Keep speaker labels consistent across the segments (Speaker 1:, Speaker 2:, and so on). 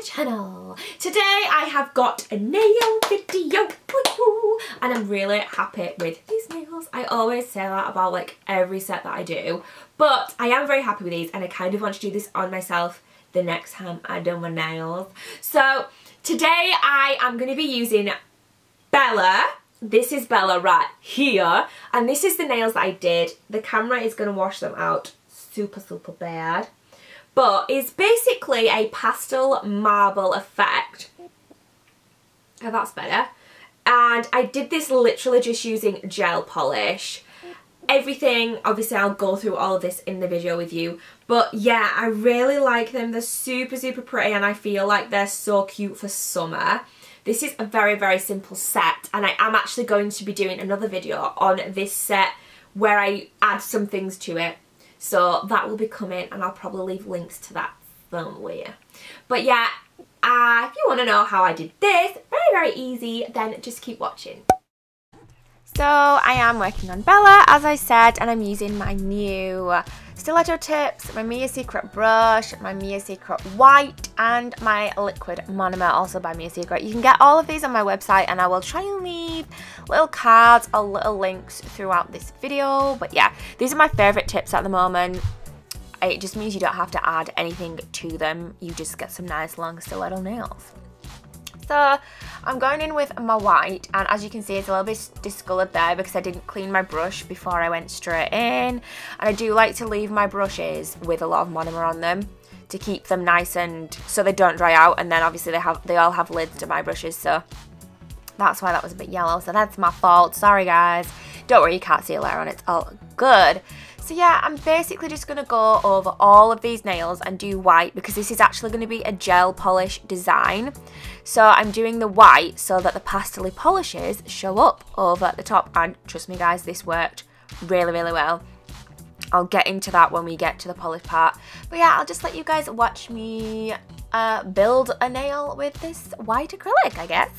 Speaker 1: channel. Today I have got a nail video and I'm really happy with these nails. I always say that about like every set that I do, but I am very happy with these and I kind of want to do this on myself the next time I do my nails. So today I am going to be using Bella. This is Bella right here, and this is the nails that I did. The camera is going to wash them out super bad, but it's basically a pastel marble effect. Oh, that's better. And I did this literally just using gel polish. Everything, obviously I'll go through all of this in the video with you, but yeah, I really like them. They're super pretty and I feel like they're so cute for summer. This is a very simple set, and I am actually going to be doing another video on this set where I add some things to it, so that will be coming and I'll probably leave links to that somewhere. But yeah, if you want to know how I did this, very easy, then just keep watching. So I am working on Bella, as I said, and I'm using my new stiletto tips, my Mia Secret brush, my Mia Secret white, and my liquid monomer, also by Mia Secret. You can get all of these on my website, and I will try and leave little cards or little links throughout this video. But yeah, these are my favourite tips at the moment. It just means you don't have to add anything to them. You just get some nice long stiletto nails. So I'm going in with my white, and as you can see it's a little bit discoloured there because I didn't clean my brush before I went straight in, and I do like to leave my brushes with a lot of monomer on them to keep them nice and so they don't dry out, and then obviously they all have lids to my brushes, so that's why that was a bit yellow, so that's my fault. Sorry guys, don't worry, you can't see a layer on it, it's all good. So yeah, I'm basically just going to go over all of these nails and do white because this is actually going to be a gel polish design. So I'm doing the white so that the pastel polishes show up over the top, and trust me guys, this worked really well. I'll get into that when we get to the polish part. But yeah, I'll just let you guys watch me build a nail with this white acrylic, I guess.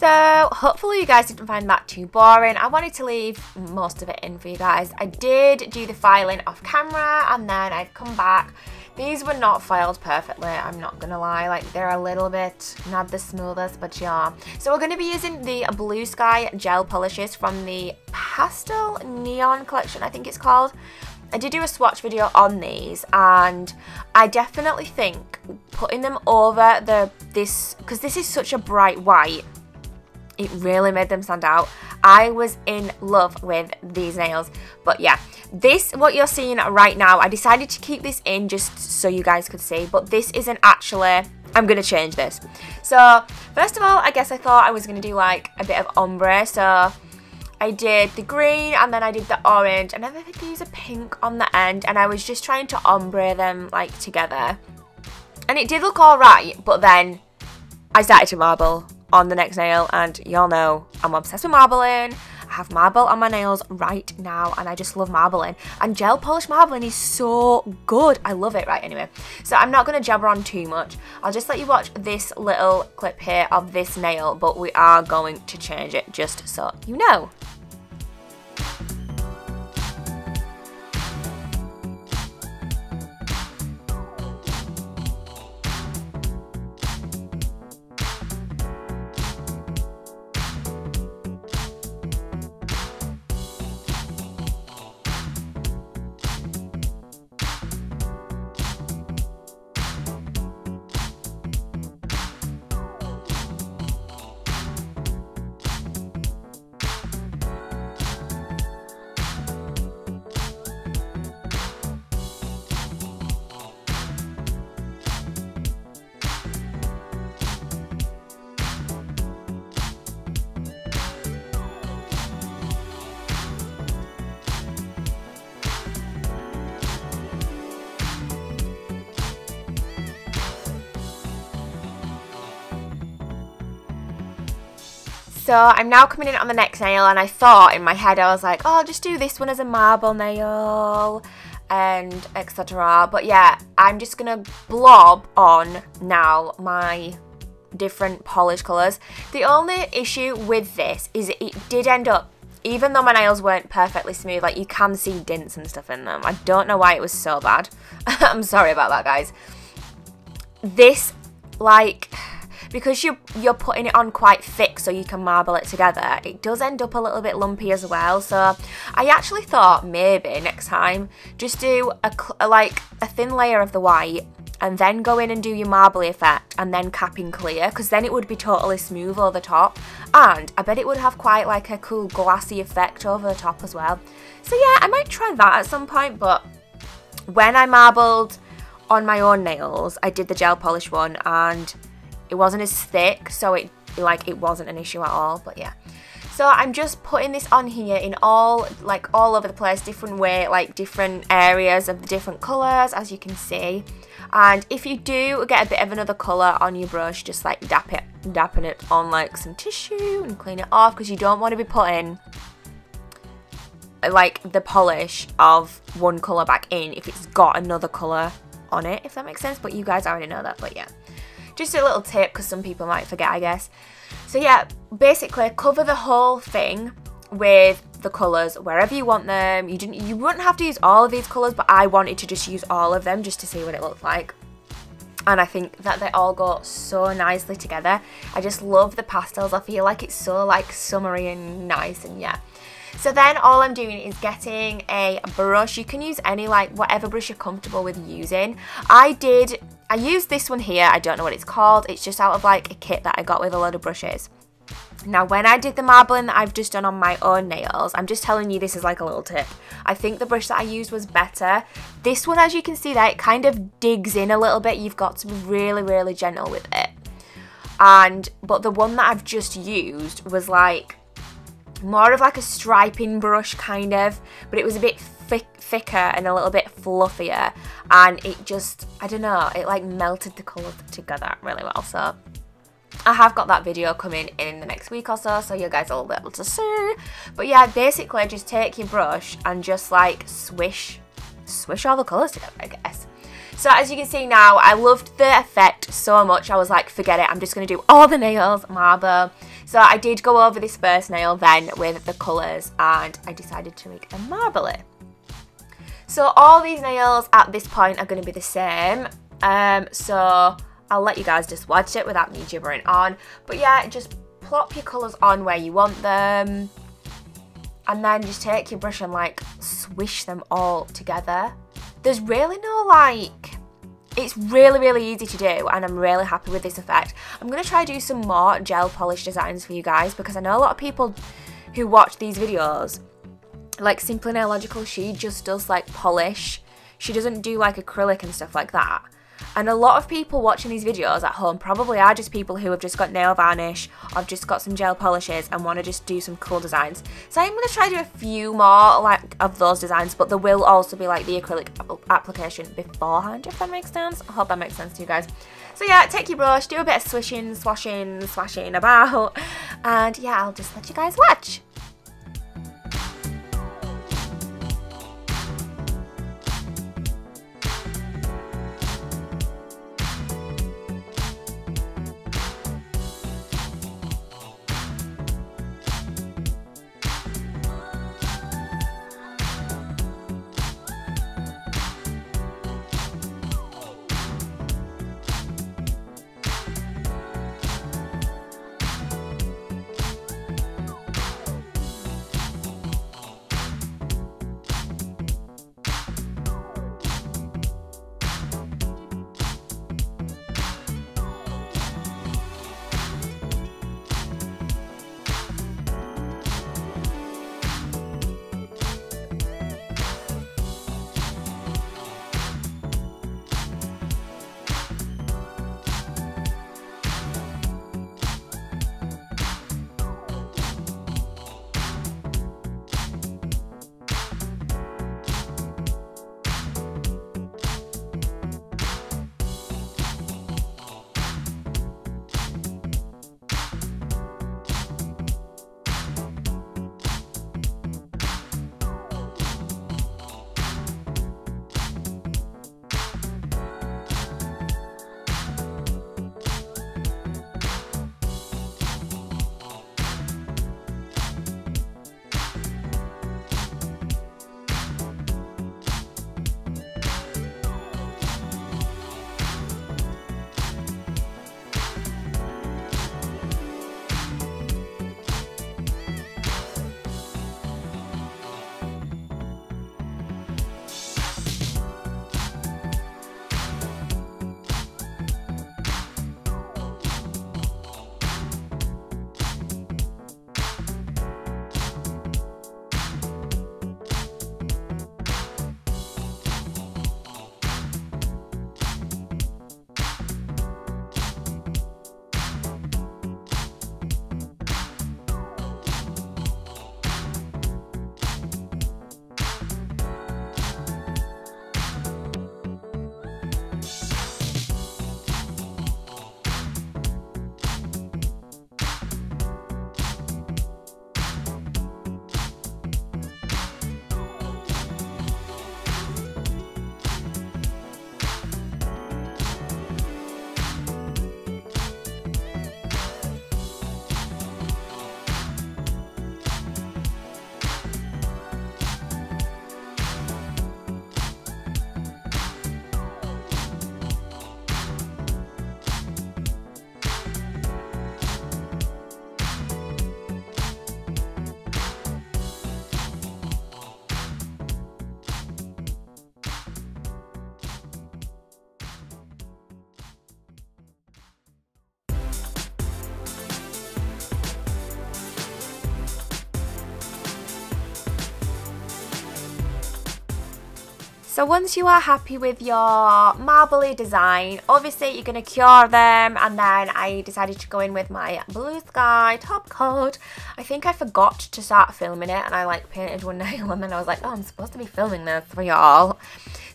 Speaker 1: So hopefully you guys didn't find that too boring. I wanted to leave most of it in for you guys. I did do the filing off camera and then I've come back. These were not filed perfectly, I'm not gonna lie, like they're a little bit not the smoothest, but yeah. So we're gonna be using the Blue Sky gel polishes from the Pastel Neon collection, I think it's called. I did do a swatch video on these and I definitely think putting them over this, because this is such a bright white, it really made them stand out. I was in love with these nails. But yeah, this, what you're seeing right now, I decided to keep this in just so you guys could see, but this isn't actually, I'm going to change this. So first of all, I guess I thought I was going to do like a bit of ombre, so I did the green and then I did the orange and then I think I used a pink on the end and I was just trying to ombre them like together. And it did look alright, but then I started to marble on the next nail and y'all know I'm obsessed with marbling. I have marble on my nails right now and I just love marbling. And gel polish marbling is so good. I love it. Right, anyway. So I'm not going to jabber on too much. I'll just let you watch this little clip here of this nail, but we are going to change it just so you know. So I'm now coming in on the next nail and I thought in my head, I was like, oh, I'll just do this one as a marble nail and etc. But yeah, I'm just going to blob on now my different polish colours. The only issue with this is it did end up, even though my nails weren't perfectly smooth, like you can see dints and stuff in them. I don't know why it was so bad. I'm sorry about that, guys. This, like, because you're putting it on quite thick so you can marble it together, it does end up a little bit lumpy as well. So I actually thought maybe next time just do a thin layer of the white and then go in and do your marbly effect and then cap in clear, because then it would be totally smooth over the top and I bet it would have quite like a cool glassy effect over the top as well. So yeah, I might try that at some point. But when I marbled on my own nails, I did the gel polish one and it wasn't as thick, so it wasn't an issue at all. But yeah, so I'm just putting this on here in all over the place, different way, like different areas of the different colours, as you can see. And if you do get a bit of another colour on your brush, just like dapping it on like some tissue and clean it off, because you don't want to be putting like the polish of one colour back in if it's got another colour on it, if that makes sense. But you guys already know that. But yeah, just a little tip because some people might forget, I guess. So yeah, basically cover the whole thing with the colours wherever you want them. You wouldn't have to use all of these colours, but I wanted to just use all of them just to see what it looked like. And I think that they all go so nicely together. I just love the pastels. I feel like it's so like summery and nice, and yeah. So then all I'm doing is getting a brush. You can use any, like, whatever brush you're comfortable with using. I used this one here. I don't know what it's called. It's just out of like a kit that I got with a load of brushes. Now, when I did the marbling that I've just done on my own nails, I'm just telling you this is like a little tip. I think the brush that I used was better. This one, as you can see there, it kind of digs in a little bit. You've got to be really, really gentle with it. But the one that I've just used was like more of like a striping brush kind of, but it was a bit thicker and a little bit fluffier, and it just, I don't know, it like melted the colours together really well. So I have got that video coming in the next week or so, so you guys will be able to see. But yeah, basically just take your brush and just like swish all the colours together, I guess. So as you can see now, I loved the effect so much. I was like, forget it, I'm just going to do all the nails marble. So I did go over this first nail then with the colours, and I decided to make them marbly. So all these nails at this point are going to be the same. So I'll let you guys just watch it without me gibbering on. But yeah, just plop your colours on where you want them. And then just take your brush and like swish them all together. There's really no like, it's really easy to do, and I'm really happy with this effect. I'm going to try do some more gel polish designs for you guys, because I know a lot of people who watch these videos, like Simply Nailogical, she just does like polish. She doesn't do like acrylic and stuff like that. And a lot of people watching these videos at home probably are just people who have just got nail varnish or have just got some gel polishes and want to just do some cool designs. So I'm going to try to do a few more like of those designs, but there will also be like the acrylic application beforehand, if that makes sense. I hope that makes sense to you guys. So yeah, take your brush, do a bit of swishing, swashing, swashing about, and yeah, I'll just let you guys watch. So once you are happy with your marbly design, obviously you're going to cure them, and then I decided to go in with my blue sky top coat. I think I forgot to start filming it, and I like painted one nail, and then I was like, oh, I'm supposed to be filming this for y'all.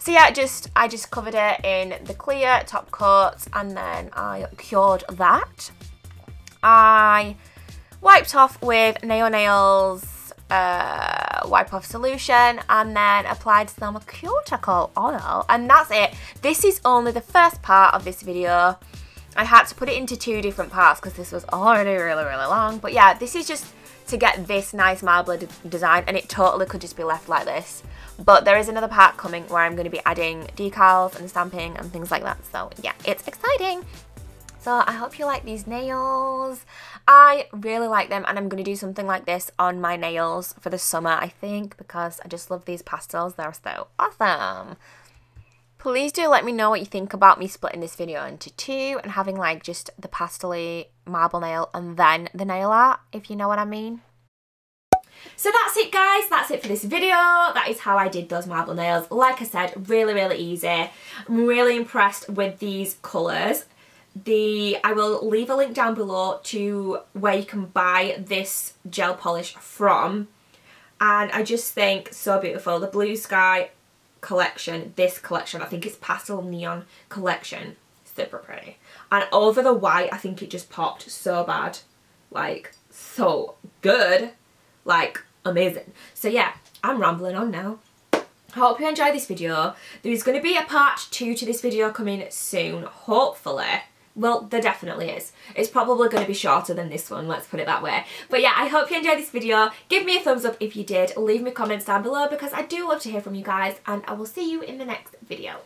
Speaker 1: So yeah, I just covered it in the clear top coat, and then I cured that. I wiped off with Nail Nails wipe off solution and then applied some cuticle oil, and that's it. This is only the first part of this video. I had to put it into 2 different parts because this was already really long, but yeah, this is just to get this nice marble design, and it totally could just be left like this. But there is another part coming where I'm going to be adding decals and stamping and things like that, so yeah, it's exciting. So I hope you like these nails. I really like them, and I'm going to do something like this on my nails for the summer, I think, because I just love these pastels. They're so awesome. Please do let me know what you think about me splitting this video into 2 and having like just the pastel-y marble nail and then the nail art, if you know what I mean. So that's it, guys. That's it for this video. That is how I did those marble nails. Like I said, really easy. I'm really impressed with these colours. I will leave a link down below to where you can buy this gel polish from, and I just think so beautiful. The Blue Sky collection, this collection, I think it's Pastel Neon collection, super pretty, and over the white I think it just popped so bad, like so good, like amazing. So yeah, I'm rambling on now. I hope you enjoyed this video. There's going to be a part 2 to this video coming soon, hopefully. Well, there definitely is. It's probably going to be shorter than this one, let's put it that way. But yeah, I hope you enjoyed this video. Give me a thumbs up if you did. Leave me comments down below because I do love to hear from you guys, and I will see you in the next video.